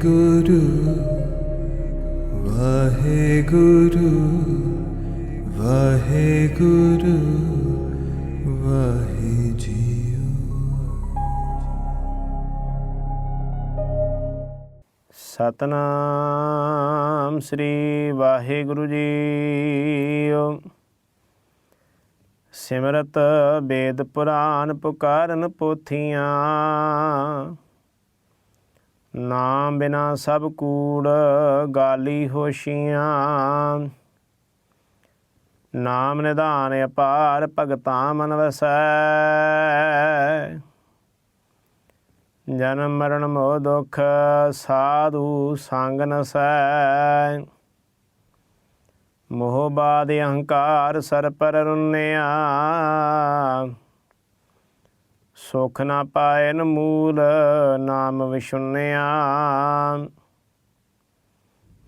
ਵਾਹਿਗੁਰੂ ਵਾਹਿਗੁਰੂ ਵਾਹਿਗੁਰੂ ਵਾਹਿ ਜੀਉ। ਸਤਨਾਮ ਸ੍ਰੀ ਵਾਹਿਗੁਰੂ ਜੀਓ। ਸਿਮਰਤ ਵੇਦ ਪੁਰਾਨ ਪੁਕਾਰਨ ਪੋਥੀਆਂ, ਨਾਮ ਬਿਨਾ ਸਭ ਕੂੜ ਗਾਲੀ ਹੋਸ਼ੀਆਂ। ਨਾਮ ਨਿਧਾਨ ਅਪਾਰ ਭਗਤਾਂ ਮਨ ਵਸੈ, ਜਨਮ ਮਰਨ ਮੋਹ ਦੁਖ ਸਾਧੂ ਸੰਗ ਨਸੈ। ਮੋਹ ਬਾਦ ਅਹੰਕਾਰ ਸਰ ਪਰ ਰੁੰਨਿਆ, ਸੁਖ ਨਾ ਪਾਇਨ ਮੂਲ ਨਾਮ ਵਿਸ਼ੁੰਨਿਆ।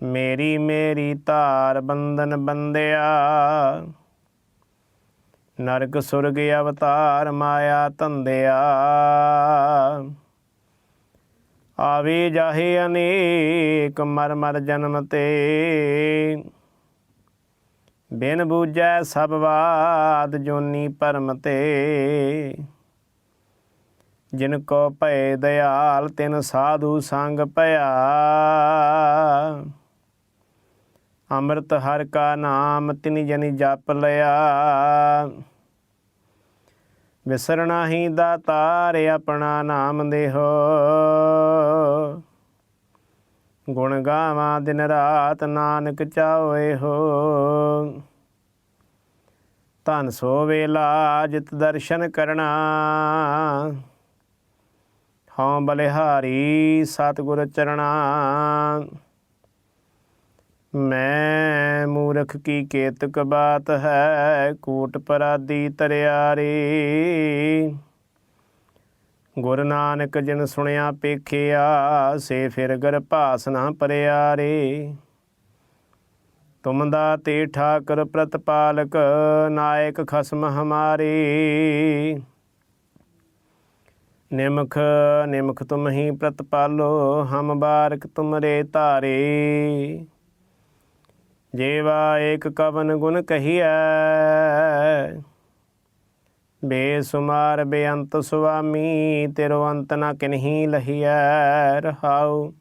ਮੇਰੀ ਮੇਰੀ ਧਾਰ ਬੰਧਨ ਬੰਧਿਆ, ਨਰਕ ਸੁਰਗ ਅਵਤਾਰ ਮਾਇਆ ਧੰਦਿਆ। ਆਵੇ ਜਾਹੇ ਅਨੇਕ ਮਰ ਮਰ ਜਨਮ ਤੇ, ਬਿਨ ਬੂਝੈ ਸਭ ਬਾਤ ਜੋਨੀ ਭਰਮ ਤੇ। ਜਿਨ ਕੋ ਭਏ ਦਇਆਲ ਤਿਨ ਸਾਧੂ ਸੰਗ ਭਇਆ, ਅੰਮ੍ਰਿਤ ਹਰਿ ਕਾ ਨਾਮ ਤਿਨਿ ਜਨਿ ਜਪ ਲਿਆ। ਵਿਸਰਨਾ ਹੀ ਦਾਤਾਰ ਆਪਣਾ ਨਾਮ ਦੇਹੋ, ਗੁਣ ਗਾਵਾਂ ਦਿਨ ਰਾਤ ਨਾਨਕ ਚਾਹੋਏ ਹੋ। ਧਨ ਸੋ ਵੇਲਾ ਜਿਤ ਦਰਸ਼ਨ ਕਰਨਾ, ਹਉ ਬਲਿਹਾਰੀ ਸਤਿਗੁਰ ਚਰਣਾ। ਮੈਂ ਮੂਰਖ ਕੀ ਕੇਤਕ ਬਾਤ ਹੈ, ਕੂਟ ਪਰਾਦੀ ਤਰਿਆਰੀ। ਗੁਰ ਨਾਨਕ ਜਿਨ ਸੁਣਿਆ ਪੇਖਿਆ, ਸੇ ਫਿਰ ਗਰ ਭਾਸ ਨਾ ਪਰਿਆਰੇ। ਤੁਮ ਦਾਤੇ ਠਾਕੁਰ ਪ੍ਰਤਪਾਲਕ, ਨਾਇਕ ਖਸਮ ਹਮਾਰੇ। ਨਿਮਖ ਨਿਮਖ ਤੁਮ ਹੀ ਪ੍ਰਤਪਾਲੋ, ਹਮ ਬਾਰਕ ਤੁਮਰੇ ਧਾਰੇ। ਜੇਵਾ ਏਕ ਕਵਨ ਗੁਣ ਕਹੀਐ, ਬੇਸੁਮਾਰ ਬੇਅੰਤ ਸੁਆਮੀ। ਤੇਰੋ ਅੰਤ ਨਾ ਕਿਨਹੀ ਲਹੀਐ ਰਹਾਉ।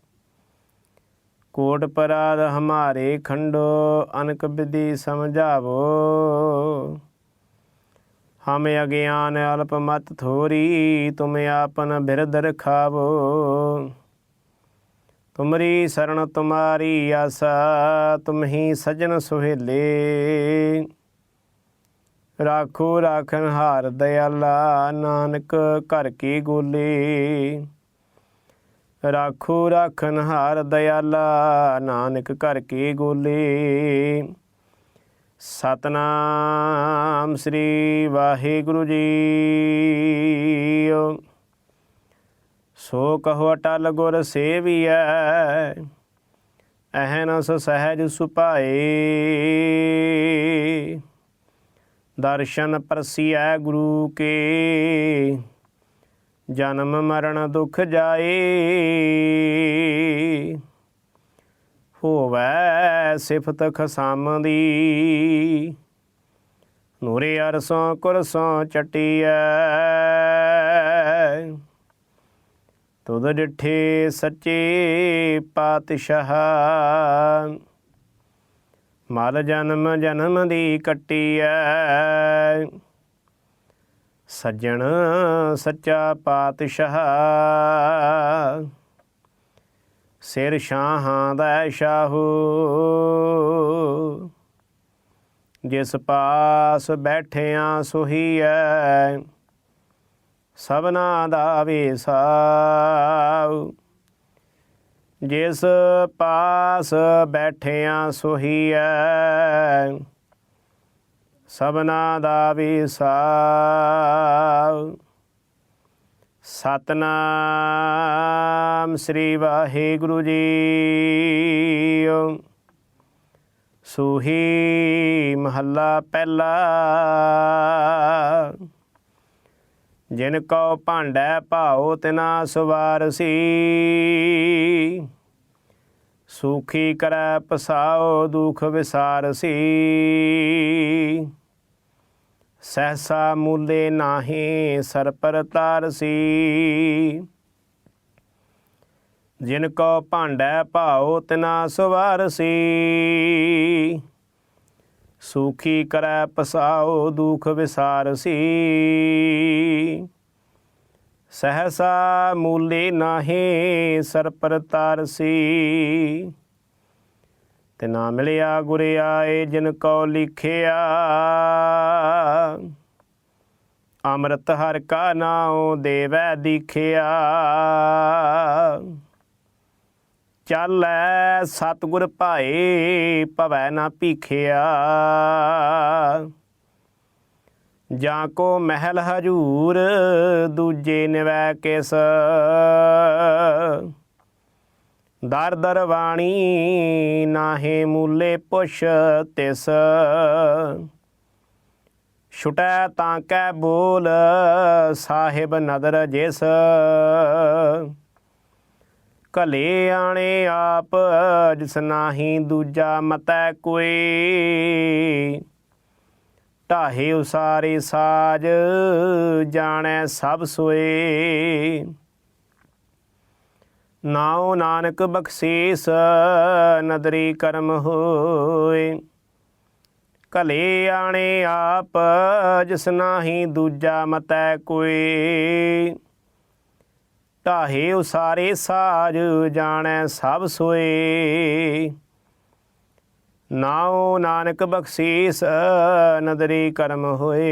ਕੋਟ ਪਰਾਧ ਹਮਾਰੇ ਖੰਡੋ, ਅਨਕ ਵਿਧੀ ਸਮਝਾਵੋ। ਹਮ ਅਗਿਆਨ ਅਲਪ ਮਤ ਥੋਰੀ, ਤੁਮ ਆਪਨ ਬਿਰਧ ਰਖਾਵੋ। ਤੁਮਰੀ ਸਰਣ ਤੁਮਾਰੀ ਆਸਾ, ਤੁਮ ਹੀ ਸਜਣ ਸੁਹੇਲੇ। ਰਾਖੋ ਰਾਖਨ ਹਾਰ ਦਇਆਲਾ, ਨਾਨਕ ਘਰ ਕੀ ਗੋਲੇ। ਰਾਖੋ ਰਾਖਨ ਹਾਰ ਦਇਆਲਾ, ਨਾਨਕ ਘਰ ਕੀ ਗੋਲੇ। ਸਤਨਾਮ ਸ੍ਰੀ ਵਾਹਿਗੁਰੂ ਜੀਓ। ਸੋ ਕਹੋ ਅਟਲ ਗੁਰ ਸੇਵੀਐ, ਅਹਨਸ ਸਹਿਜ ਸੁਭਾਏ। ਦਰਸ਼ਨ ਪਰਸੀਐ ਗੁਰੂ ਕੇ, ਜਨਮ ਮਰਨ ਦੁਖ ਜਾਏ। ਹੋਵੈ ਸਿਫਤ ਖਸਮ ਦੀ, ਨੂਰੇ ਅਰਸੋਂ ਕੁਰਸੋਂ ਚਟੀਐ। ਤੁਧ ਡਿਠੇ ਸੱਚੇ ਪਾਤਸ਼ਾਹ, ਮਲ ਜਨਮ ਜਨਮ ਦੀ ਕੱਟੀਐ। ਸੱਜਣ ਸੱਚਾ ਪਾਤਸ਼ਾਹ, ਸਿਰ ਸ਼ਾਹਾਂ ਦਾ ਸ਼ਾਹੂ। ਜਿਸ ਪਾਸ ਬੈਠਿਆਂ ਸੋਹੀਐ, ਸਭਨਾ ਦਾ ਵੇਸਾਉ। ਜਿਸ ਪਾਸ ਬੈਠਿਆਂ ਸੋਹੀਐ, ਸਭਨਾ ਦਾ ਵੇਸਾਉ। ਸਤਨਾਮ ਸ੍ਰੀ ਵਾਹਿਗੁਰੂ ਜੀਓ। ਸੂਹੀ ਮਹੱਲਾ ਪਹਿਲਾ। ਜਿਨ ਕਉ ਭਾਂਡੈ ਭਾਉ ਤਿਨਾ ਸਵਾਰਸੀ, ਸੂਖੀ ਕਰੈ ਪਸਾਓ ਦੁਖ ਵਿਸਾਰਸੀ ਸਹਸਾ ਮੂਲੇ ਨਾਹੀ ਸਰ ਪਰ ਤਾਰਸੀ ਜਿਨ ਕੋ ਭਾਂਡੈ ਭਾਉ ਤਿਨਾ ਸਵਾਰਸੀ ਸੂਖੀ ਕਰੈ ਪਸਾਓ ਦੁਖ ਵਿਸਾਰਸੀ ਸਹਸਾ ਮੂਲੇ ਨਾਹੀ ਸਰ ਪਰ ਤਾਰਸੀ ਤੇ ਨਾ ਮਿਲਿਆ ਗੁਰ ਆਏ ਜਿਨ ਕੋ ਲਿਖਿਆ ਅੰਮ੍ਰਿਤ ਹਰਿ ਕਾ ਨਾਉ ਦੇਵੈ ਦੀਖਿਆ ਚੱਲੈ ਸਤਿਗੁਰ ਭਾਏ ਭਵੈ ਨਾ ਭੀਖਿਆ ਜਾਂ ਕੋ ਮਹਿਲ ਹਜੂਰ ਦੂਜੇ ਨਿਵੈ ਕਿਸ ਦਰ ਦਰ ਵਾਣੀ ਨਾਹੇ ਮੂਲੇ ਪੁੱਛ ਤਿਸ ਛੁਟੈ ਤਾਂ ਕੈ ਬੋਲ ਸਾਹਿਬ ਨਦਰ ਜਿਸ ਕਲੇ ਆਣੇ ਆਪ ਜਿਸ ਨਾਹੀ ਦੂਜਾ ਮਤੈ ਕੋਈ ਢਾਹੇ ਉਸਾਰੇ ਸਾਜ ਜਾਣੈ ਸਭ ਸੋਏ ਨਾਉ ਨਾਨਕ ਬਖਸ਼ੀਸ ਨਦਰੀ ਕਰਮ ਹੋਏ ਕਲੇ ਆਣੇ ਆਪ ਜਿਸ ਨਾਹੀ ਦੂਜਾ ਮਤੈ ਕੋਈ ਢਾਹੇ ਉਸਾਰੇ ਸਾਜ ਜਾਣੈ ਸਭ ਸੋਏ ਨਾਉ ਨਾਨਕ ਬਖਸ਼ੀਸ ਨਦਰੀ ਕਰਮ ਹੋਏ।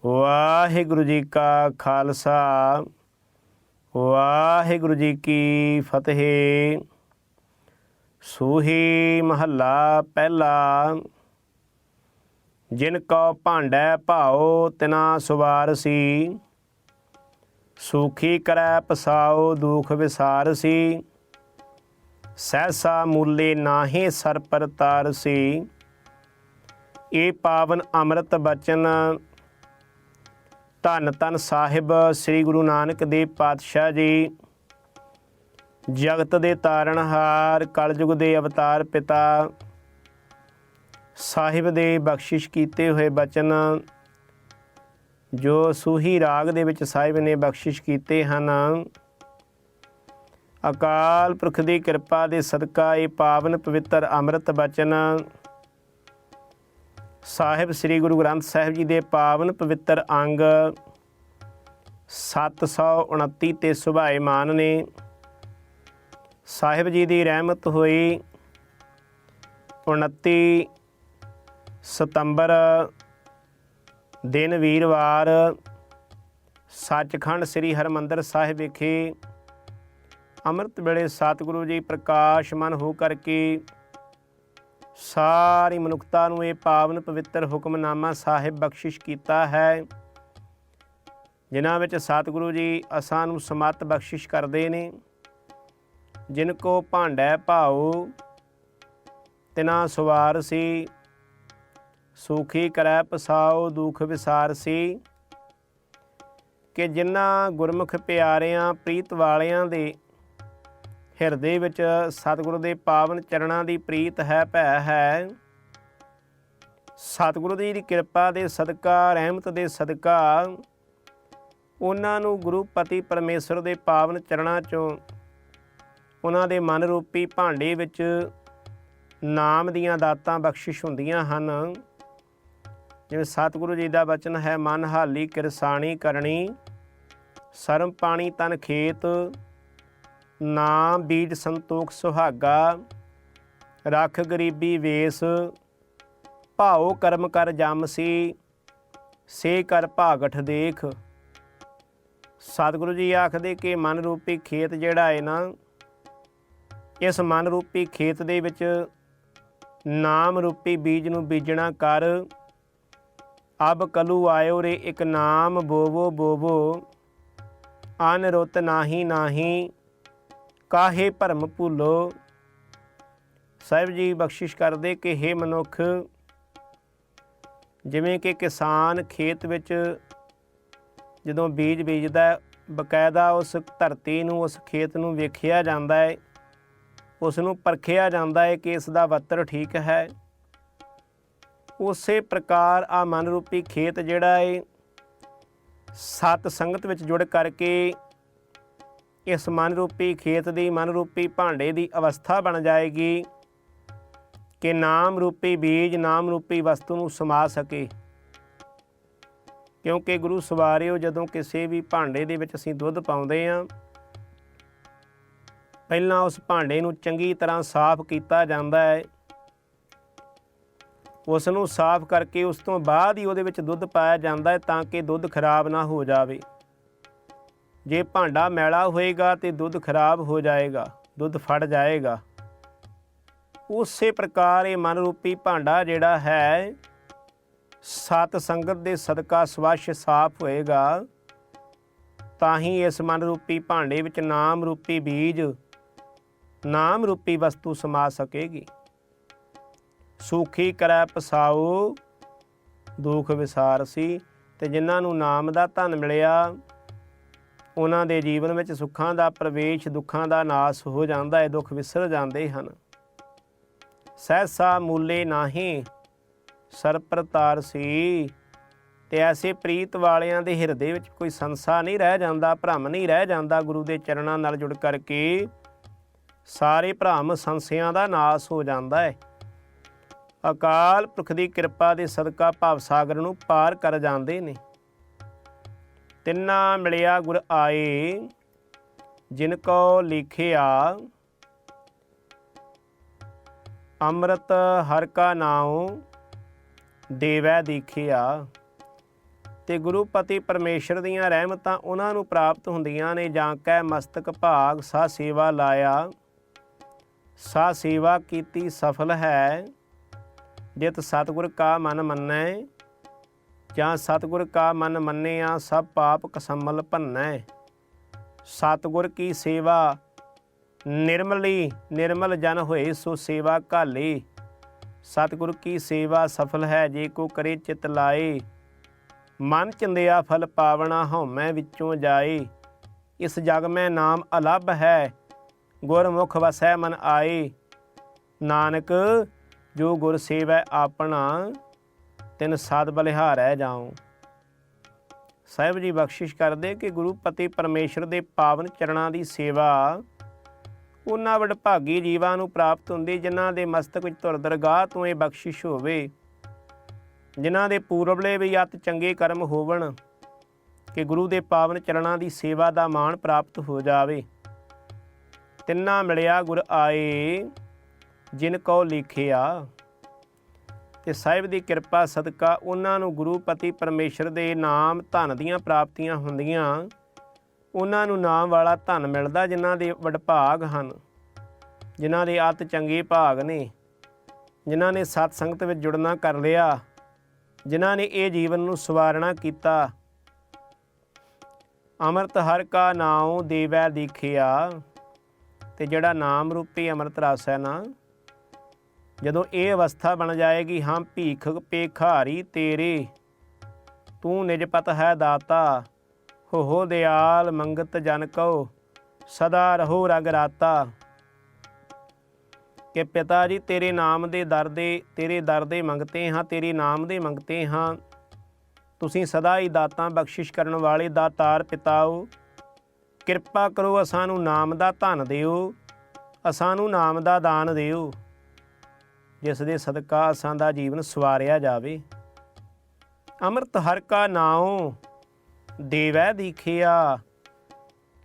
ਵਾਹਿਗੁਰੂ ਜੀ ਕਾ ਖਾਲਸਾ ਵਾਹਿਗੁਰੂ ਜੀ ਕੀ ਫਤਿਹ। ਸੂਹੀ ਮਹੱਲਾ ਪਹਿਲਾ। ਜਿਨ ਕੋ ਭਾਂਡੈ ਭਾਉ ਤਿਨਾ ਸੁਵਾਰਸੀ ਸੂਖੀ ਕਰੈ ਪਸਾਉ ਦੁਖ ਵਿਸਾਰਸੀ ਸਹਸਾ ਮੂਲੇ ਨਾਹੀ ਸਰ ਪਰ ਤਾਰਸੀ। ਇਹ ਪਾਵਨ ਅੰਮ੍ਰਿਤ ਬਚਨ ਧੰਨ ਧੰਨ ਸਾਹਿਬ ਸ੍ਰੀ ਗੁਰੂ ਨਾਨਕ ਦੇਵ ਪਾਤਸ਼ਾਹ ਜੀ ਜਗਤ ਦੇ ਤਾਰਨਹਾਰ ਕਲਯੁਗ ਦੇ ਅਵਤਾਰ ਪਿਤਾ ਸਾਹਿਬ ਦੇ ਬਖਸ਼ਿਸ਼ ਕੀਤੇ ਹੋਏ ਬਚਨ ਜੋ ਸੂਹੀ ਰਾਗ ਦੇ ਵਿੱਚ ਸਾਹਿਬ ਨੇ ਬਖਸ਼ਿਸ਼ ਕੀਤੇ ਹਨ। ਅਕਾਲ ਪੁਰਖ ਦੀ ਕਿਰਪਾ ਦੇ ਸਦਕਾ ਇਹ ਪਾਵਨ ਪਵਿੱਤਰ ਅੰਮ੍ਰਿਤ ਬਚਨ ਸਾਹਿਬ ਸ੍ਰੀ ਗੁਰੂ ਗ੍ਰੰਥ ਸਾਹਿਬ ਜੀ ਦੇ ਪਾਵਨ ਪਵਿੱਤਰ ਅੰਗ 729 ਤੇ ਸੁਭਾਏਮਾਨ ਨੇ। ਸਾਹਿਬ ਜੀ ਦੀ ਰਹਿਮਤ ਹੋਈ 29 ਸਤੰਬਰ ਦਿਨ ਵੀਰਵਾਰ ਸੱਚਖੰਡ ਸ੍ਰੀ ਹਰਿਮੰਦਰ ਸਾਹਿਬ ਵਿਖੇ ਅੰਮ੍ਰਿਤ ਵੇਲੇ ਸਤਿਗੁਰੂ ਜੀ ਪ੍ਰਕਾਸ਼ਮਾਨ ਹੋ ਕਰਕੇ ਸਾਰੀ ਮਨੁੱਖਤਾ ਨੂੰ ਇਹ ਪਾਵਨ ਪਵਿੱਤਰ ਹੁਕਮਨਾਮਾ ਸਾਹਿਬ ਬਖਸ਼ਿਸ਼ ਕੀਤਾ ਹੈ, ਜਿਨ੍ਹਾਂ ਵਿੱਚ ਸਤਿਗੁਰੂ ਜੀ ਅਸਾਂ ਨੂੰ ਸਮੱਤ ਬਖਸ਼ਿਸ਼ ਕਰਦੇ ਨੇ। ਜਿਨ ਕੋ ਭਾਂਡੈ ਭਾਉ ਤਿਨਾ ਸੁਵਾਰਸੀ ਸੂਖੀ ਕਰੈ ਪਸਾਉ ਦੁਖ ਵਿਸਾਰਸੀ। ਕਿ ਜਿਨ੍ਹਾਂ ਗੁਰਮੁਖ ਪਿਆਰਿਆਂ ਪ੍ਰੀਤ ਵਾਲਿਆਂ ਦੇ ਹਿਰਦੇ ਵਿੱਚ ਸਤਿਗੁਰੂ ਦੇ ਪਾਵਨ ਚਰਨਾਂ ਦੀ ਪ੍ਰੀਤ ਹੈ, ਭੈ ਹੈ, ਸਤਿਗੁਰੂ ਜੀ ਦੀ ਕਿਰਪਾ ਦੇ ਸਦਕਾ ਰਹਿਮਤ ਦੇ ਸਦਕਾ ਉਹਨਾਂ ਨੂੰ ਗੁਰੂ ਪਤੀ ਪਰਮੇਸ਼ਰ ਦੇ ਪਾਵਨ ਚਰਨਾਂ 'ਚੋਂ ਉਹਨਾਂ ਦੇ ਮਨ ਰੂਪੀ ਭਾਂਡੇ ਵਿੱਚ ਨਾਮ ਦੀਆਂ ਦਾਤਾਂ ਬਖਸ਼ਿਸ਼ ਹੁੰਦੀਆਂ ਹਨ। ਜਿਵੇਂ ਸਤਿਗੁਰੂ ਜੀ ਦਾ ਬਚਨ ਹੈ, ਮਨ ਹਾਲੀ ਕਿਰਸਾਣੀ ਕਰਨੀ ਸਰਮ ਪਾਣੀ ਤਨ ਖੇਤ ਨਾਮ ਬੀਜ ਸੰਤੋਖ ਸੁਹਾਗਾ ਰੱਖ ਗਰੀਬੀ ਵੇਸ ਭਾਉ ਕਰਮ ਕਰ ਜਮ ਸੀ ਸੇ ਕਰ ਭਾਗਠ ਦੇਖ। ਸਤਿਗੁਰੂ ਜੀ ਆਖਦੇ ਕਿ ਮਨ ਰੂਪੀ ਖੇਤ ਜਿਹੜਾ ਹੈ ਨਾ, ਇਸ ਮਨ ਰੂਪੀ ਖੇਤ ਦੇ ਵਿੱਚ ਨਾਮ ਰੂਪੀ ਬੀਜ ਨੂੰ ਬੀਜਣਾ ਕਰ। ਅਬ ਕਲੂ ਆਇਓ ਰੇ ਇੱਕ ਨਾਮ ਬੋਵੋ ਬੋਵੋ ਅਨ ਰੁੱਤ ਨਾਹੀ ਨਾਹੀ ਕਾਹੇ ਭਰਮ ਭੁੱਲੋ। ਸਾਹਿਬ ਜੀ ਬਖਸ਼ਿਸ਼ ਕਰਦੇ ਕਿ ਹੇ ਮਨੁੱਖ, ਜਿਵੇਂ ਕਿ ਕਿਸਾਨ ਖੇਤ ਵਿੱਚ ਜਦੋਂ ਬੀਜ ਬੀਜਦਾ ਬਕਾਇਦਾ ਉਸ ਧਰਤੀ ਨੂੰ, ਉਸ ਖੇਤ ਨੂੰ ਵੇਖਿਆ ਜਾਂਦਾ ਹੈ, ਉਸ ਨੂੰ ਪਰਖਿਆ ਜਾਂਦਾ ਹੈ ਕਿ ਇਸ ਦਾ ਵੱਤਰ ਠੀਕ ਹੈ। ਉਸੇ ਪ੍ਰਕਾਰ ਆ ਮਨ ਰੂਪੀ ਖੇਤ ਜਿਹੜਾ ਹੈ ਸਤ ਸੰਗਤ ਵਿੱਚ ਜੁੜ ਕਰਕੇ ਇਸ ਮਨ ਰੂਪੀ ਖੇਤ ਦੀ, ਮਨ ਰੂਪੀ ਭਾਂਡੇ ਦੀ ਅਵਸਥਾ ਬਣ ਜਾਏਗੀ ਕਿ ਨਾਮ ਰੂਪੀ ਬੀਜ, ਨਾਮ ਰੂਪੀ ਵਸਤੂ ਨੂੰ ਸਮਾ ਸਕੇ। ਕਿਉਂਕਿ ਗੁਰੂ ਸਵਾਰਿਓ, ਜਦੋਂ ਕਿਸੇ ਵੀ ਭਾਂਡੇ ਦੇ ਵਿੱਚ ਅਸੀਂ ਦੁੱਧ ਪਾਉਂਦੇ ਹਾਂ, ਪਹਿਲਾਂ ਉਸ ਭਾਂਡੇ ਨੂੰ ਚੰਗੀ ਤਰ੍ਹਾਂ ਸਾਫ਼ ਕੀਤਾ ਜਾਂਦਾ ਹੈ। ਉਸ ਨੂੰ ਸਾਫ਼ ਕਰਕੇ ਉਸ ਤੋਂ ਬਾਅਦ ਹੀ ਉਹਦੇ ਵਿੱਚ ਦੁੱਧ ਪਾਇਆ ਜਾਂਦਾ ਹੈ, ਤਾਂ ਕਿ ਦੁੱਧ ਖਰਾਬ ਨਾ ਹੋ ਜਾਵੇ। ਜੇ ਭਾਂਡਾ ਮੈਲਾ ਹੋਏਗਾ ਤੇ ਦੁੱਧ ਖਰਾਬ ਹੋ ਜਾਏਗਾ, ਦੁੱਧ ਫਟ ਜਾਏਗਾ। ਉਸੇ ਪ੍ਰਕਾਰ ਇਹ ਮਨ ਰੂਪੀ ਭਾਂਡਾ ਜਿਹੜਾ ਹੈ ਸਤ ਸੰਗਤ ਦੇ ਸਦਕਾ ਸਵੱਛ ਸਾਫ਼ ਹੋਏਗਾ, ਤਾਂ ਹੀ ਇਸ ਮਨ ਰੂਪੀ ਭਾਂਡੇ ਵਿੱਚ ਨਾਮ ਰੂਪੀ ਬੀਜ, ਨਾਮ ਰੂਪੀ ਵਸਤੂ ਸਮਾ ਸਕੇਗੀ। ਸੁਖੀ ਕਰੈ ਪਸਾਉ ਦੁਖ ਵਿਸਾਰਸੀ। ਤੇ ਜਿਨ੍ਹਾਂ ਨੂੰ ਨਾਮ ਦਾ ਧਨ ਮਿਲਿਆ, ਉਹਨਾਂ ਦੇ ਜੀਵਨ ਵਿੱਚ ਸੁੱਖਾਂ ਦਾ ਪ੍ਰਵੇਸ਼, ਦੁੱਖਾਂ ਦਾ ਨਾਸ ਹੋ ਜਾਂਦਾ ਹੈ, ਦੁੱਖ ਵਿਸਰ ਜਾਂਦੇ ਹਨ। ਸਹਿਸਾ ਮੂਲੇ ਨਾਹੀਂ ਸਰਪ੍ਰਤਾਰ ਸੀ। ਤੇ ਐਸੇ ਪ੍ਰੀਤ ਵਾਲਿਆਂ ਦੇ ਹਿਰਦੇ ਵਿੱਚ ਕੋਈ ਸੰਸਾ ਨਹੀਂ ਰਹਿ ਜਾਂਦਾ, ਭਰਮ ਨਹੀਂ ਰਹਿ ਜਾਂਦਾ। ਗੁਰੂ ਦੇ ਚਰਨਾਂ ਨਾਲ ਜੁੜ ਕਰਕੇ ਸਾਰੇ ਭਰਮ ਸੰਸਿਆਂ ਦਾ ਨਾਸ ਹੋ ਜਾਂਦਾ ਹੈ। ਅਕਾਲ ਪੁਰਖ ਦੀ ਕਿਰਪਾ ਦੇ ਸਦਕਾ ਭਵ ਸਾਗਰ ਨੂੰ ਪਾਰ ਕਰ ਜਾਂਦੇ ਨੇ। ਤਿੰਨਾ ਮਿਲਿਆ ਗੁਰ ਆਏ ਜਿਨ ਕੋ ਲਿਖਿਆ, ਅੰਮ੍ਰਿਤ ਹਰਿ ਕਾ ਨਾਉ ਦੇਵੈ ਦੀਖਿਆ। ਤੇ ਗੁਰੂ ਪਤੀ ਪਰਮੇਸ਼ਰ ਦੀਆਂ ਰਹਿਮਤਾਂ ਉਹਨਾਂ ਨੂੰ ਪ੍ਰਾਪਤ ਹੁੰਦੀਆਂ ਨੇ ਜਾਂ ਕੈ ਮਸਤਕ ਭਾਗ ਸਾ ਸੇਵਾ ਲਾਇਆ। ਸਾ ਸੇਵਾ ਕੀਤੀ ਸਫਲ ਹੈ, ਜਿਤ ਸਤਿਗੁਰ ਕਾ ਮਨ ਮੰਨੈ। ਜਾਂ ਸਤਿਗੁਰ ਕਾ ਮਨ ਮੰਨਿਆ ਸਭ ਪਾਪ ਕਸਮਲ ਭੰਨੈ। ਸਤਿਗੁਰ ਕੀ ਸੇਵਾ ਨਿਰਮਲੀ, ਨਿਰਮਲ ਜਨ ਹੋਏ ਸੋ ਸੇਵਾ ਘਾਲੇ। ਸਤਿਗੁਰ ਕੀ ਸੇਵਾ ਸਫਲ ਹੈ, ਜੇ ਕੋ ਕਰੇ ਚਿਤ ਲਾਏ। ਮਨ ਚੰਦਿਆ ਫਲ ਪਾਵਣਾ, ਹਉਮੈ ਵਿੱਚੋਂ ਜਾਏ। ਇਸ ਜਗ ਮੈਂ ਨਾਮ ਅਲੱਭ ਹੈ, ਗੁਰਮੁਖ ਵਸੈ ਮਨ ਆਏ। ਨਾਨਕ ਜੋ ਗੁਰ ਸੇਵੈ ਆਪਣਾ, ਤਿਨ ਸਦ ਬਲਿਹਾਰੈ ਜਾਉ। ਸਾਹਿਬ ਜੀ ਬਖਸ਼ਿਸ਼ ਕਰਦੇ ਕਿ ਗੁਰੂ ਪਤੀ ਪਰਮੇਸ਼ਰ ਦੇ ਪਾਵਨ ਚਰਨਾਂ ਦੀ ਸੇਵਾ ਉਹਨਾਂ ਵਡਭਾਗੀ ਜੀਵਾਂ ਨੂੰ ਪ੍ਰਾਪਤ ਹੁੰਦੀ, ਜਿਨ੍ਹਾਂ ਦੇ ਮਸਤਕ ਵਿੱਚ ਧੁਰ ਦਰਗਾਹ ਤੋਂ ਇਹ ਬਖਸ਼ਿਸ਼ ਹੋਵੇ, ਜਿਨ੍ਹਾਂ ਦੇ ਪੂਰਬਲੇ ਵੀ ਅਤ ਚੰਗੇ ਕਰਮ ਹੋਵਣ ਕਿ ਗੁਰੂ ਦੇ ਪਾਵਨ ਚਰਨਾਂ ਦੀ ਸੇਵਾ ਦਾ ਮਾਣ ਪ੍ਰਾਪਤ ਹੋ ਜਾਵੇ। ਤਿੰਨਾ ਮਿਲਿਆ ਗੁਰ ਆਏ ਜਿਨ ਕੋ ਲਿਖਿਆ। ਤੇ ਸਾਹਿਬ ਦੀ ਕਿਰਪਾ ਸਦਕਾ ਉਹਨਾਂ ਨੂੰ ਗੁਰੂ ਪਤੀ ਪਰਮੇਸ਼ਰ ਦੇ ਨਾਮ ਧਨ ਦੀਆਂ ਪ੍ਰਾਪਤੀਆਂ ਹੁੰਦੀਆਂ। ਉਹਨਾਂ ਨੂੰ ਨਾਮ ਵਾਲਾ ਧਨ ਮਿਲਦਾ, ਜਿਨ੍ਹਾਂ ਦੇ ਵਡਭਾਗ ਹਨ, ਜਿਨ੍ਹਾਂ ਦੇ ਅਤ ਚੰਗੇ ਭਾਗ ਨੇ, ਜਿਨ੍ਹਾਂ ਨੇ ਸਤ ਸੰਗਤ ਵਿੱਚ ਜੁੜਨਾ ਕਰ ਲਿਆ, ਜਿਨ੍ਹਾਂ ਨੇ ਇਹ ਜੀਵਨ ਨੂੰ ਸਵਾਰਣਾ ਕੀਤਾ। ਅੰਮ੍ਰਿਤ ਹਰਿ ਕਾ ਨਾਉ ਦੇਵੈ ਦੀਖਿਆ। ਤੇ ਜਿਹੜਾ ਨਾਮ ਰੂਪੀ ਅੰਮ੍ਰਿਤ ਰਸ ਹੈ ਨਾ, ਜਦੋਂ ਇਹ ਅਵਸਥਾ ਬਣ ਜਾਏਗੀ, ਹਾਂ ਭੀਖ ਭੇਖਾਰੀ ਤੇਰੇ, ਤੂੰ ਨਿਜਪਤ ਹੈ ਦਾਤਾ। ਹੋ ਦਿਆਲ ਮੰਗਤ ਜਨ ਕਉ, ਸਦਾ ਰਹੋ ਰਗ ਰਾਤਾ। ਕਿ ਪਿਤਾ ਜੀ ਤੇਰੇ ਨਾਮ ਦੇ ਦਰ ਦੇ, ਤੇਰੇ ਦਰ ਦੇ ਮੰਗਤੇ ਹਾਂ, ਤੇਰੇ ਨਾਮ ਦੇ ਮੰਗਤੇ ਹਾਂ। ਤੁਸੀਂ ਸਦਾ ਹੀ ਦਾਤਾਂ ਬਖਸ਼ਿਸ਼ ਕਰਨ ਵਾਲੇ ਦਾਤਾਰ ਪਿਤਾਓ, ਕਿਰਪਾ ਕਰੋ ਅਸਾਂ ਨੂੰ ਨਾਮ ਦਾ ਧਨ ਦਿਓ, ਅਸਾਂ ਨੂੰ ਨਾਮ ਦਾ ਦਾਨ ਦਿਓ, ਜਿਸ ਦੇ ਸਦਕਾ ਅਸਾਂ ਦਾ ਜੀਵਨ ਸਵਾਰਿਆ ਜਾਵੇ। ਅੰਮ੍ਰਿਤ ਹਰਿ ਕਾ ਨਾਉ ਦੇਵੈ ਦੀਖਿਆ।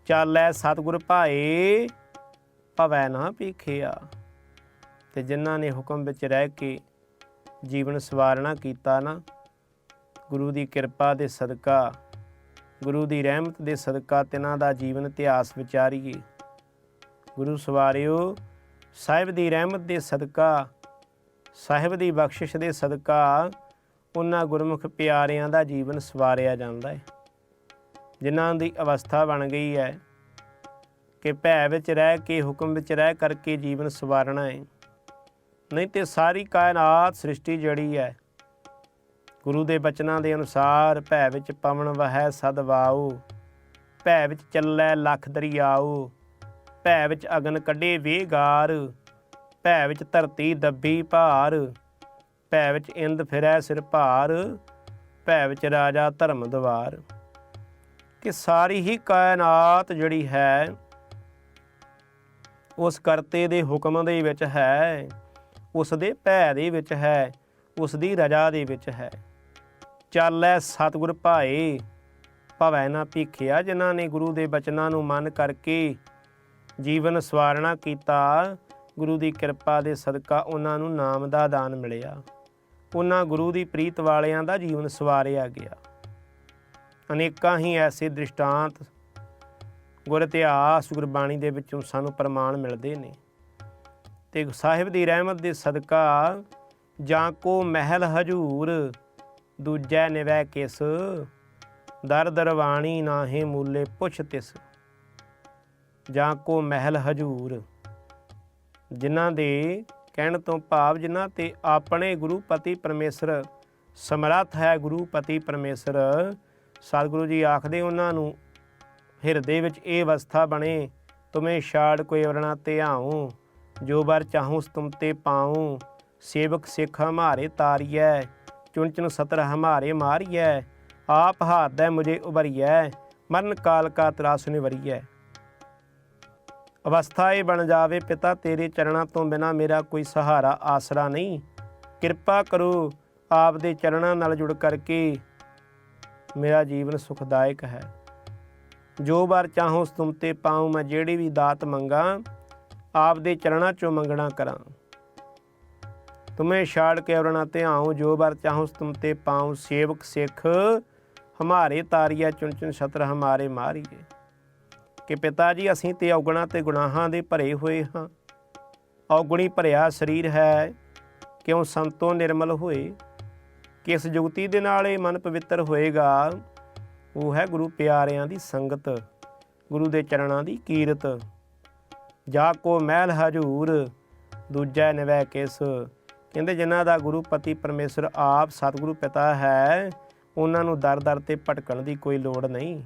ਚਾਲੈ ਸਤਿਗੁਰ ਭਾਏ ਭਵੈ ਨਾ ਭੀਖਿਆ। ਤੇ ਜਿਨ੍ਹਾਂ ਨੇ ਹੁਕਮ ਵਿੱਚ ਰਹਿ ਕੇ ਜੀਵਨ ਸਵਾਰਨਾ ਕੀਤਾ ਨਾ, ਗੁਰੂ ਦੀ ਕਿਰਪਾ ਦੇ ਸਦਕਾ, ਗੁਰੂ ਦੀ ਰਹਿਮਤ ਦੇ ਸਦਕਾ, ਤਿਨਾਂ ਦਾ ਜੀਵਨ ਇਤਿਹਾਸ ਵਿਚਾਰੀਏ। ਗੁਰੂ ਸਵਾਰਿਓ, ਸਾਹਿਬ ਦੀ ਰਹਿਮਤ ਦੇ ਸਦਕਾ, ਸਾਹਿਬ ਦੀ ਬਖਸ਼ਿਸ਼ ਦੇ ਸਦਕਾ ਉਹਨਾਂ ਗੁਰਮੁਖ ਪਿਆਰਿਆਂ ਦਾ ਜੀਵਨ ਸਵਾਰਿਆ ਜਾਂਦਾ ਹੈ, ਜਿਨ੍ਹਾਂ ਦੀ ਅਵਸਥਾ ਬਣ ਗਈ ਹੈ ਕਿ ਭੈ ਵਿੱਚ ਰਹਿ ਕੇ, ਹੁਕਮ ਵਿੱਚ ਰਹਿ ਕਰਕੇ ਜੀਵਨ ਸਵਾਰਨਾ ਹੈ। ਨਹੀਂ ਤੇ ਸਾਰੀ ਕਾਇਨਾਤ ਸ੍ਰਿਸ਼ਟੀ ਜਿਹੜੀ ਹੈ, ਗੁਰੂ ਦੇ ਬਚਨਾਂ ਦੇ ਅਨੁਸਾਰ ਭੈ ਵਿੱਚ ਪਵਨ ਵਹੈ ਸਦ ਵਾਉ, ਭੈ ਵਿੱਚ ਚੱਲੈ ਲੱਖ ਦਰਿਆਉ, ਭੈ ਵਿੱਚ ਅਗਨ ਕੱਢੇ ਵੇਗਾਰ, ਭੈ ਵਿੱਚ ਧਰਤੀ ਦੱਬੀ ਭਾਰ, ਭੈ ਵਿੱਚ ਇੰਦ ਫਿਰੈ ਸਿਰ ਭਾਰ, ਭੈ ਵਿੱਚ ਰਾਜਾ ਧਰਮ ਦਵਾਰ। ਕਿ ਸਾਰੀ ਹੀ ਕਾਇਨਾਤ ਜਿਹੜੀ ਹੈ ਉਸ ਕਰਤੇ ਦੇ ਹੁਕਮ ਦੇ ਵਿੱਚ ਹੈ, ਉਸ ਦੇ ਭੈ ਦੇ ਵਿੱਚ ਹੈ, ਉਸ ਦੀ ਰਜਾ ਦੇ ਵਿੱਚ ਹੈ। ਚਾਲੈ ਸਤਿਗੁਰ ਭਾਏ, ਭਵੈ ਨਾ ਭੀਖਿਆ। ਜਿਨ੍ਹਾਂ ਨੇ ਗੁਰੂ ਦੇ ਬਚਨਾਂ ਨੂੰ ਮੰਨ ਕਰਕੇ ਜੀਵਨ ਸਵਾਰਨਾ ਕੀਤਾ, ਗੁਰੂ ਦੀ ਕਿਰਪਾ ਦੇ ਸਦਕਾ ਉਹਨਾਂ ਨੂੰ ਨਾਮ ਦਾ ਦਾਨ ਮਿਲਿਆ। ਉਹਨਾਂ ਗੁਰੂ ਦੀ ਪ੍ਰੀਤ ਵਾਲਿਆਂ ਦਾ ਜੀਵਨ ਸਵਾਰਿਆ ਗਿਆ। ਅਨੇਕਾਂ ਹੀ ਐਸੇ ਦ੍ਰਿਸ਼ਟਾਂਤ ਗੁਰ ਇਤਿਹਾਸ ਗੁਰਬਾਣੀ ਦੇ ਵਿੱਚੋਂ ਸਾਨੂੰ ਪ੍ਰਮਾਣ ਮਿਲਦੇ ਨੇ। ਤੇ ਸਾਹਿਬ ਦੀ ਰਹਿਮਤ ਦੇ ਸਦਕਾ ਜਾਂ ਕੋ ਮਹਿਲ ਹਜੂਰ, ਦੂਜੈ ਨਿਵੈ ਕਿਸ, ਦਰ ਦਰਵਾਣੀ ਨਾਹੇ ਮੂਲੇ ਪੁੱਛ ਤਿਸ। ਜਾਂ ਕੋ ਮਹਿਲ ਹਜੂਰ, ਜਿਨ੍ਹਾਂ ਦੇ ਕਹਿਣ ਤੋਂ ਭਾਵ ਜਿਨ੍ਹਾਂ ਤੇ ਆਪਣੇ ਗੁਰੂ ਪਤੀ ਪਰਮੇਸ਼ਰ ਸਮਰੱਥ ਹੈ। ਗੁਰੂ ਪਤੀ ਪਰਮੇਸ਼ਰ ਸਤਿਗੁਰੂ ਜੀ ਆਖਦੇ ਉਹਨਾਂ ਨੂੰ ਹਿਰਦੇ ਵਿੱਚ ਇਹ ਅਵਸਥਾ ਬਣੇ, ਤੁਮੇ ਛਾੜ ਕੋਈ ਵਰਣਾ ਧਿਆਉ, ਜੋ ਬਰ ਚਾਹੂੰ ਤੁਮ ਤੇ ਪਾਉ, ਸੇਵਕ ਸਿੱਖ ਹਮਾਰੇ ਤਾਰੀਐ, ਚੁਣ ਚੁਣ ਸਤਰ ਹਮਾਰੇ ਮਾਰੀਐ, ਆਪ ਹਾਥੈ ਮੁਝੇ ਉਭਰੀਐ, ਮਰਨ ਕਾਲ ਕਾ ਤਰਾਸ ਨਿਵਰੀਐ। ਅਵਸਥਾ ਇਹ ਬਣ ਜਾਵੇ, ਪਿਤਾ ਤੇਰੇ ਚਰਨਾਂ ਤੋਂ ਬਿਨਾ ਮੇਰਾ ਕੋਈ ਸਹਾਰਾ ਆਸਰਾ ਨਹੀਂ, ਕਿਰਪਾ ਕਰੋ ਆਪ ਦੇ ਚਰਨਾਂ ਨਾਲ ਜੁੜ ਕਰਕੇ ਮੇਰਾ ਜੀਵਨ ਸੁਖਦਾਇਕ ਹੈ। ਜੋ ਬਾਰ ਚਾਹੋ ਤੁਮ ਤੇ ਪਾਉ, ਮੈਂ ਜਿਹੜੀ ਵੀ ਦਾਤ ਮੰਗਾ ਆਪ ਦੇ ਚਰਨਾਂ ਚੋਂ ਮੰਗਣਾ ਕਰਾਂ। ਤੁਮੇ ਛਾੜ ਕੇ ਵਰਣਾ ਧਿਆਉ, ਜੋ ਬਾਰ ਚਾਹੋ ਤੁਮ ਤੇ ਪਾਉ, ਸੇਵਕ ਸਿੱਖ ਹਮਾਰੇ ਤਾਰੀਐ, ਚੁਣ ਚੁਣ ਛਤਰ ਹਮਾਰੇ ਮਾਰੀਏ। ਕਿ ਪਿਤਾ ਜੀ ਅਸੀਂ ਤੇ ਔਗੁਣਾਂ ਤੇ ਗੁਨਾਹਾਂ ਦੇ ਭਰੇ ਹੋਏ ਹਾਂ। ਔਗੁਣੀ ਭਰਿਆ ਸਰੀਰ ਹੈ, ਕਿਉਂ ਸੰਤੋਂ ਨਿਰਮਲ ਹੋਏ। ਕਿਸ ਜੁਗਤੀ ਦੇ ਨਾਲ ਇਹ ਮਨ ਪਵਿੱਤਰ ਹੋਏਗਾ, ਉਹ ਹੈ ਗੁਰੂ ਪਿਆਰਿਆਂ ਦੀ ਸੰਗਤ, ਗੁਰੂ ਦੇ ਚਰਨਾਂ ਦੀ ਕੀਰਤ। ਜਾ ਕੋ ਮਹਿਲ ਹਜੂਰ, ਦੂਜੈ ਨਿਵੈ ਕਿਸ। ਕਹਿੰਦੇ ਜਿਨ੍ਹਾਂ ਦਾ ਗੁਰੂ ਪਤੀ ਪਰਮੇਸ਼ਰ ਆਪ ਸਤਿਗੁਰੂ ਪਿਤਾ ਹੈ, ਉਹਨਾਂ ਨੂੰ ਦਰ ਦਰ ਤੇ ਭਟਕਣ ਦੀ ਕੋਈ ਲੋੜ ਨਹੀਂ।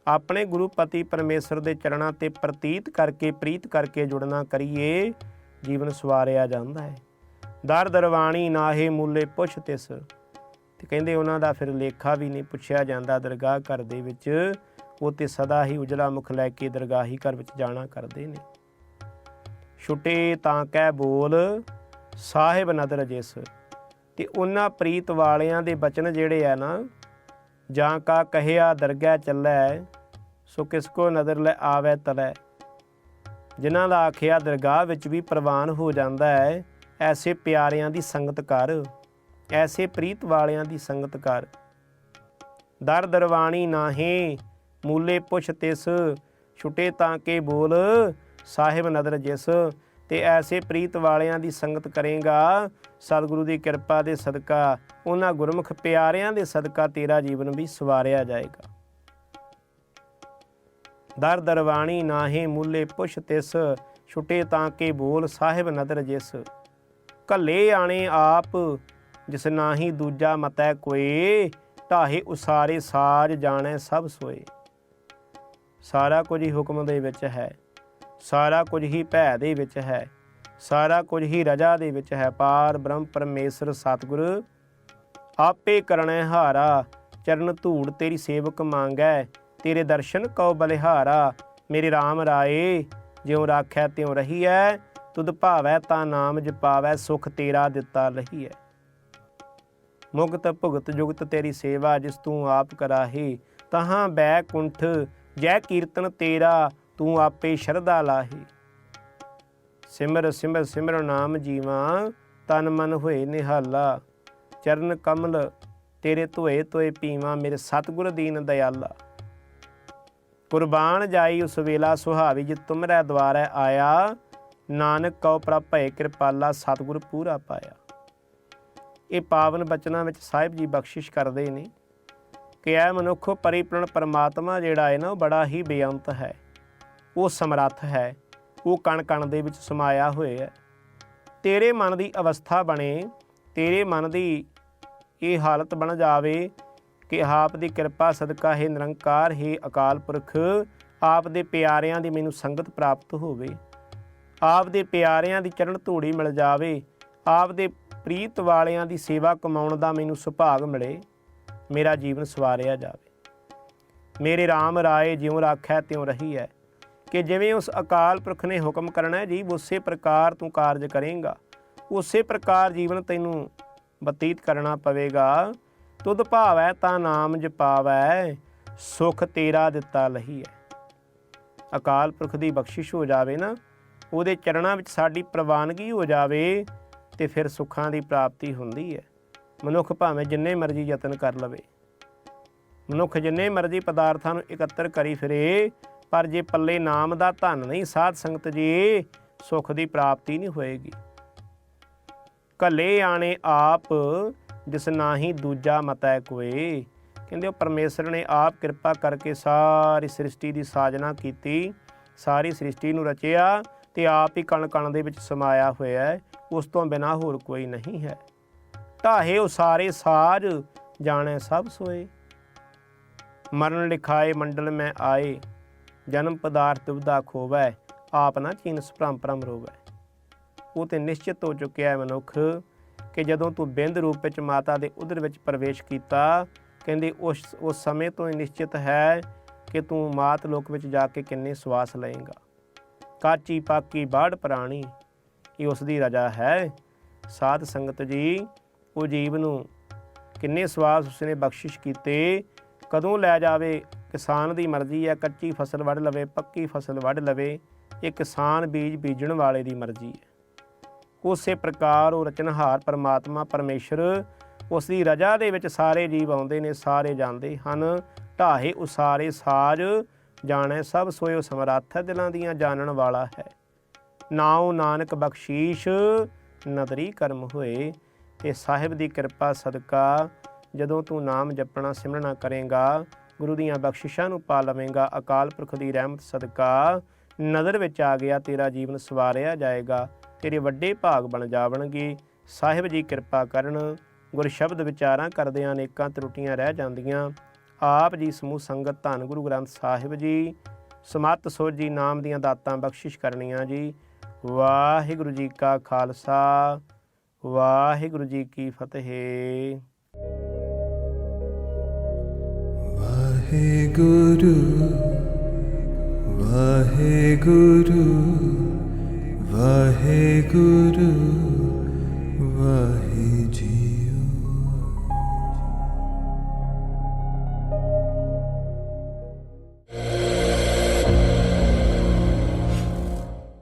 ਆਪਣੇ ਗੁਰੂ ਪਤੀ ਪਰਮੇਸ਼ਰ ਦੇ ਚਰਨਾਂ ਤੇ ਪ੍ਰਤੀਤ ਕਰਕੇ ਪ੍ਰੀਤ ਕਰਕੇ ਜੁੜਨਾ ਕਰੀਏ, ਜੀਵਨ ਸਵਾਰਿਆ ਜਾਂਦਾ ਹੈ। ਦਰ ਦਰਵਾਣੀ ਨਾਹੇ ਮੂਲੇ ਪੁੱਛ ਤਿਸ। ਤੇ ਕਹਿੰਦੇ ਉਹਨਾਂ ਦਾ ਫਿਰ ਲੇਖਾ ਵੀ ਨਹੀਂ ਪੁੱਛਿਆ ਜਾਂਦਾ ਦਰਗਾਹ ਘਰ ਦੇ ਵਿੱਚ। ਉਹ ਤੇ ਸਦਾ ਹੀ ਉਜਲਾ ਮੁਖ ਲੈ ਕੇ ਦਰਗਾਹੀ ਘਰ ਵਿੱਚ ਜਾਣਾ ਕਰਦੇ ਨੇ। ਛੁੱਟੇ ਤਾਂ ਕਹਿ ਬੋਲ ਸਾਹਿਬ ਨਦਰ ਜਿਸ। ਤੇ ਉਹਨਾਂ ਪ੍ਰੀਤ ਵਾਲਿਆਂ ਦੇ ਬਚਨ ਜਿਹੜੇ ਆ ਨਾ, ਜਾਂ ਕਾ ਕਹਿਆ ਦਰਗਹਿ ਚੱਲੈ, ਸੋ ਕਿਸ ਕੋ ਨਦਰ ਲੈ ਆਵੈ ਤਲੈ। ਜਿਨ੍ਹਾਂ ਦਾ ਆਖਿਆ ਦਰਗਾਹ ਵਿੱਚ ਵੀ ਪ੍ਰਵਾਨ ਹੋ ਜਾਂਦਾ ਹੈ। ਐਸੇ ਪਿਆਰਿਆਂ ਦੀ ਸੰਗਤ ਕਰ, ਐਸੇ ਪ੍ਰੀਤ ਵਾਲਿਆਂ ਦੀ ਸੰਗਤ ਕਰ। ਦਰ ਦਰਵਾਣੀ ਨਾਹੇ ਮੂਲੇ ਪੁੱਛ ਤਿਸ, ਛੁਟੇ ਤਾਂ ਕੇ ਬੋਲ ਸਾਹਿਬ ਨਦਰ ਜਿਸ। ਤੇ ਐਸੇ ਪ੍ਰੀਤ ਵਾਲਿਆਂ ਦੀ ਸੰਗਤ ਕਰੇਗਾ, ਸਤਿਗੁਰੂ ਦੀ ਕਿਰਪਾ ਦੇ ਸਦਕਾ, ਉਹਨਾਂ ਗੁਰਮੁਖ ਪਿਆਰਿਆਂ ਦੇ ਸਦਕਾ ਤੇਰਾ ਜੀਵਨ ਵੀ ਸਵਾਰਿਆ ਜਾਏਗਾ। ਦਰ ਦਰਵਾਣੀ ਨਾਹੇ ਮੂਲੇ ਪੁੱਛ ਤਿਸ, ਛੁਟੇ ਤਾਂ ਕੇ ਬੋਲ ਸਾਹਿਬ ਨਦਰ ਜਿਸ। ਘੱਲੇ ਆਣੇ ਆਪ ਜਿਸ ਨਾਹੀ ਦੂਜਾ ਮਤੈ ਕੋਏ, ਢਾਹੇ ਉਸਾਰੇ ਸਾਜ ਜਾਣੈ ਸਭ ਸੋਏ। ਸਾਰਾ ਕੁਝ ਹੀ ਹੁਕਮ ਦੇ ਵਿੱਚ ਹੈ, ਸਾਰਾ ਕੁਝ ਹੀ ਭੈ ਦੇ ਵਿੱਚ ਹੈ, ਸਾਰਾ ਕੁਝ ਹੀ ਰਜਾ ਦੇ ਵਿੱਚ ਹੈ। ਪਾਰ ਬ੍ਰਹਮ ਪਰਮੇਸ਼ਰ ਸਤਿਗੁਰ ਆਪੇ ਕਰਣੈ ਹਾਰਾ, ਚਰਨ ਧੂੜ ਤੇਰੀ ਸੇਵਕ ਮੰਗੈ, ਤੇਰੇ ਦਰਸ਼ਨ ਕਉ ਬਲਿਹਾਰਾ। ਮੇਰੇ ਰਾਮ ਰਾਏ ਜਿਉ ਰਾਖੈ ਤਿਉ ਰਹੀਐ, ਤੁਧ ਭਾਵੈ ਤਾਂ ਨਾਮ ਜਪਾਵੈ, ਸੁਖ ਤੇਰਾ ਦਿੱਤਾ ਲਹੀਐ। ਮੁਕਤ ਭੁਗਤ ਜੁਗਤ ਤੇਰੀ ਸੇਵਾ, ਜਿਸ ਤੂੰ ਆਪ ਕਰਾਹੀ, ਤਹਾਂ ਬੈਕੁੰਠ ਜੈ ਕੀਰਤਨ ਤੇਰਾ, ਤੂੰ ਆਪੇ ਸ਼ਰਧਾ ਲਾਹੀ। ਸਿਮਰ ਸਿਮਰ ਸਿਮਰ ਨਾਮ ਜੀਵਾਂ, ਤਨ ਮਨ ਹੋਏ ਨਿਹਾਲਾ, ਚਰਨ ਕਮਲ ਤੇਰੇ ਧੋਏ ਧੋਏ ਪੀਵਾਂ, ਮੇਰੇ ਸਤਿਗੁਰ ਦੀਨ ਦਇਆਲਾ। ਕੁਰਬਾਨ ਜਾਈ ਉਸ ਵੇਲਾ ਸੁਹਾਵੀ, ਜਿ ਤੁਮਰੈ ਦੁਆਰੈ ਆਇਆ, ਨਾਨਕ ਕਉ ਪ੍ਰਭ ਭਏ ਕਿਰਪਾਲਾ, ਸਤਿਗੁਰ ਪੂਰਾ ਪਾਇਆ। ਇਹ ਪਾਵਨ ਬਚਨਾਂ ਵਿੱਚ ਸਾਹਿਬ ਜੀ ਬਖਸ਼ਿਸ਼ ਕਰਦੇ ਨੇ ਕਿ ਇਹ ਮਨੁੱਖ ਪਰਿਪੂਰਨ ਪਰਮਾਤਮਾ ਜਿਹੜਾ ਹੈ ਨਾ, ਉਹ ਬੜਾ ਹੀ ਬੇਅੰਤ ਹੈ, ਉਹ ਸਮਰੱਥ ਹੈ, ਉਹ ਕਣ ਕਣ ਦੇ ਵਿੱਚ ਸਮਾਇਆ ਹੋਇਆ ਹੈ। ਤੇਰੇ ਮਨ ਦੀ ਅਵਸਥਾ ਬਣੇ, ਤੇਰੇ ਮਨ ਦੀ ਇਹ ਹਾਲਤ ਬਣ ਜਾਵੇ ਕਿ ਆਪ ਦੀ ਕਿਰਪਾ ਸਦਕਾ ਹੈ ਨਿਰੰਕਾਰ ਹੈ ਅਕਾਲ ਪੁਰਖ ਆਪ ਦੇ ਪਿਆਰਿਆਂ ਦੀ ਮੈਨੂੰ ਸੰਗਤ ਪ੍ਰਾਪਤ ਹੋਵੇ, ਆਪ ਦੇ ਪਿਆਰਿਆਂ ਦੀ ਚਰਨ ਧੂੜੀ ਮਿਲ ਜਾਵੇ, ਆਪ ਦੇ ਪ੍ਰੀਤ ਵਾਲਿਆਂ ਦੀ ਸੇਵਾ ਕਮਾਉਣ ਦਾ ਮੈਨੂੰ ਸੁਭਾਗ ਮਿਲੇ, ਮੇਰਾ ਜੀਵਨ ਸਵਾਰਿਆ ਜਾਵੇ। ਮੇਰੇ ਰਾਮ ਰਾਏ ਜਿਉਂ ਰਾਖੈ ਤਿਉਂ ਰਹੀ ਹੈ, ਕਿ ਜਿਵੇਂ ਉਸ ਅਕਾਲ ਪੁਰਖ ਨੇ ਹੁਕਮ ਕਰਨਾ ਹੈ ਜੀ ਉਸੇ ਪ੍ਰਕਾਰ ਤੂੰ ਕਾਰਜ ਕਰੇਂਗਾ, ਉਸੇ ਪ੍ਰਕਾਰ ਜੀਵਨ ਤੈਨੂੰ ਬਤੀਤ ਕਰਨਾ ਪਵੇਗਾ। ਤੁਧ ਭਾਵੈ ਤਾਂ ਨਾਮ ਜਪਾਵੈ, ਸੁਖ ਤੇਰਾ ਦਿੱਤਾ ਲਹੀ ਹੈ। ਅਕਾਲ ਪੁਰਖ ਦੀ ਬਖਸ਼ਿਸ਼ ਹੋ ਜਾਵੇ ਨਾ, ਉਹਦੇ ਚਰਨਾਂ ਵਿੱਚ ਸਾਡੀ ਪ੍ਰਵਾਨਗੀ ਹੋ ਜਾਵੇ ਤੇ ਫਿਰ ਸੁੱਖਾਂ ਦੀ ਪ੍ਰਾਪਤੀ ਹੁੰਦੀ ਹੈ। ਮਨੁੱਖ ਭਾਵੇਂ ਜਿੰਨੇ ਮਰਜ਼ੀ ਯਤਨ ਕਰ ਲਵੇ, ਮਨੁੱਖ ਜਿੰਨੇ ਮਰਜ਼ੀ ਪਦਾਰਥਾਂ ਨੂੰ ਇਕੱਤਰ ਕਰੀ ਫਿਰੇ, ਪਰ ਜੇ ਪੱਲੇ ਨਾਮ ਦਾ ਧਨ ਨਹੀਂ ਸਾਧ ਸੰਗਤ ਜੀ, ਸੁੱਖ ਦੀ ਪ੍ਰਾਪਤੀ ਨਹੀਂ ਹੋਏਗੀ। ਘੱਲੇ ਆਣੇ ਆਪ ਜਿਸ ਨਾਹੀ ਦੂਜਾ ਮਤੈ ਕੋਏ, ਕਹਿੰਦੇ ਉਹ ਪਰਮੇਸ਼ਰ ਨੇ ਆਪ ਕਿਰਪਾ ਕਰਕੇ ਸਾਰੀ ਸ੍ਰਿਸ਼ਟੀ ਦੀ ਸਾਜਨਾ ਕੀਤੀ, ਸਾਰੀ ਸ੍ਰਿਸ਼ਟੀ ਨੂੰ ਰਚਿਆ ਤੇ ਆਪ ਹੀ ਕਣ ਕਣ ਦੇ ਵਿੱਚ ਸਮਾਇਆ ਹੋਇਆ ਹੈ, ਉਸ ਤੋਂ ਬਿਨਾਂ ਹੋਰ ਕੋਈ ਨਹੀਂ ਹੈ। ਢਾਹੇ ਉਸਾਰੇ ਸਾਜ ਜਾਣੈ ਸਭ ਸੋਏ, ਮਰਨ ਲਿਖਾਏ ਮੰਡਲ ਮੈਂ ਆਏ, ਜਨਮ ਪਦਾਰਥ ਦੁਬਦਾ ਖੋਵੈ, ਆਪ ਨਾ ਚੀਨਸ ਭਰਮ ਭਰਮ ਰੋਵੈ। ਉਹ ਤੇ ਨਿਸ਼ਚਿਤ ਹੋ ਚੁੱਕਿਆ ਹੈ ਮਨੁੱਖ ਕਿ ਜਦੋਂ ਤੂੰ ਬਿੰਦ ਰੂਪ ਵਿੱਚ ਮਾਤਾ ਦੇ ਉਦਰ ਵਿੱਚ ਪ੍ਰਵੇਸ਼ ਕੀਤਾ, ਕਹਿੰਦੇ ਉਸ ਸਮੇਂ ਤੋਂ ਹੀ ਨਿਸ਼ਚਿਤ ਹੈ ਕਿ ਤੂੰ ਮਾਤ ਲੋਕ ਵਿੱਚ ਜਾ ਕੇ ਕਿੰਨੇ ਸਵਾਸ ਲਏਂਗਾ। ਕਾਚੀ ਪਾਕੀ ਬਾੜ ਪ੍ਰਾਣੀ, ਇਹ ਉਸ ਦੀ ਰਜਾ ਹੈ। ਸਾਧ ਸੰਗਤ ਜੀ, ਉਹ ਜੀਵ ਨੂੰ ਕਿੰਨੇ ਸਵਾਸ ਉਸਨੇ ਬਖਸ਼ਿਸ਼ ਕੀਤੇ, ਕਦੋਂ ਲੈ ਜਾਵੇ ਕਿਸਾਨ ਦੀ ਮਰਜ਼ੀ ਹੈ। ਕੱਚੀ ਫਸਲ ਵੱਢ ਲਵੇ, ਪੱਕੀ ਫਸਲ ਵੱਢ ਲਵੇ, ਇਹ ਕਿਸਾਨ ਬੀਜ ਬੀਜਣ ਵਾਲੇ ਦੀ ਮਰਜ਼ੀ ਹੈ। ਉਸੇ ਪ੍ਰਕਾਰ ਉਹ ਰਚਨਹਾਰ ਪਰਮਾਤਮਾ ਪਰਮੇਸ਼ਰ, ਉਸ ਦੀ ਰਜਾ ਦੇ ਵਿੱਚ ਸਾਰੇ ਜੀਵ ਆਉਂਦੇ ਨੇ, ਸਾਰੇ ਜਾਂਦੇ ਹਨ। ਢਾਹੇ ਉਸਾਰੇ ਸਾਜ ਜਾਣੈ ਸਭ ਸੋਇ, ਸਮਰੱਥ ਦਿਲਾਂ ਦੀਆਂ ਜਾਣਨ ਵਾਲਾ ਹੈ। ਨਾਉ ਨਾਨਕ ਬਖਸ਼ੀਸ਼ ਨਦਰੀ ਕਰਮ ਹੋਏ। ਤੇ ਸਾਹਿਬ ਦੀ ਕਿਰਪਾ ਸਦਕਾ ਜਦੋਂ ਤੂੰ ਨਾਮ ਜਪਣਾ ਸਿਮਰਨਾ ਕਰੇਂਗਾ, ਗੁਰੂ ਦੀਆਂ ਬਖਸ਼ਿਸ਼ਾਂ ਨੂੰ ਪਾ ਲਵੇਂਗਾ। ਅਕਾਲ ਪੁਰਖ ਦੀ ਰਹਿਮਤ ਸਦਕਾ ਨਜ਼ਰ ਵਿੱਚ ਆ ਗਿਆ, ਤੇਰਾ ਜੀਵਨ ਸਵਾਰਿਆ ਜਾਏਗਾ, ਤੇਰੇ ਵੱਡੇ ਭਾਗ ਬਣ ਜਾਵਣਗੇ। ਸਾਹਿਬ ਜੀ ਕਿਰਪਾ ਕਰਨ। ਗੁਰ ਸ਼ਬਦ ਵਿਚਾਰਾਂ ਕਰਦਿਆਂ ਅਨੇਕਾਂ ਤਰੁੱਟੀਆਂ ਰਹਿ ਜਾਂਦੀਆਂ। ਆਪ ਜੀ ਸਮੂਹ ਸੰਗਤ ਧੰਨ ਗੁਰੂ ਗ੍ਰੰਥ ਸਾਹਿਬ ਜੀ ਸਮੱਤ ਸੋਝੀ ਨਾਮ ਦੀਆਂ ਦਾਤਾਂ ਬਖਸ਼ਿਸ਼ ਕਰਨੀਆਂ ਜੀ। ਵਾਹਿਗੁਰੂ ਜੀ ਕਾ ਖਾਲਸਾ, ਵਾਹਿਗੁਰੂ ਜੀ ਕੀ ਫਤਿਹ। ਵਾਹਿਗੁਰੂ ਵਾਹਿਗੁਰੂ ਵਾਹਿਗੁਰੂ।